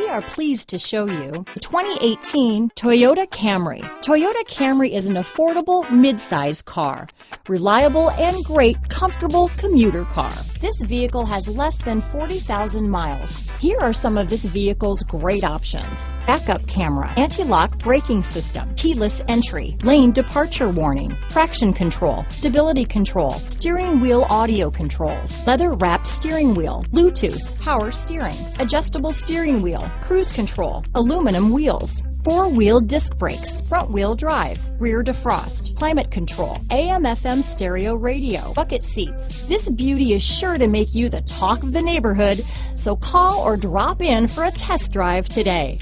are pleased to show you the 2018 Toyota Camry. Toyota Camry is an affordable mid-size car, reliable and great comfortable commuter car. This vehicle has less than 40,000 miles. Here are some of this vehicle's great options: backup camera, anti-lock braking system, keyless entry, lane departure warning, traction control, stability control, steering wheel audio controls, leather-wrapped steering wheel, Bluetooth, power steering, adjustable steering wheel, cruise control, aluminum wheels, four-wheel disc brakes, front-wheel drive, rear defrost, climate control, AM/FM stereo radio, bucket seats. This beauty is sure to make you the talk of the neighborhood, so call or drop in for a test drive today.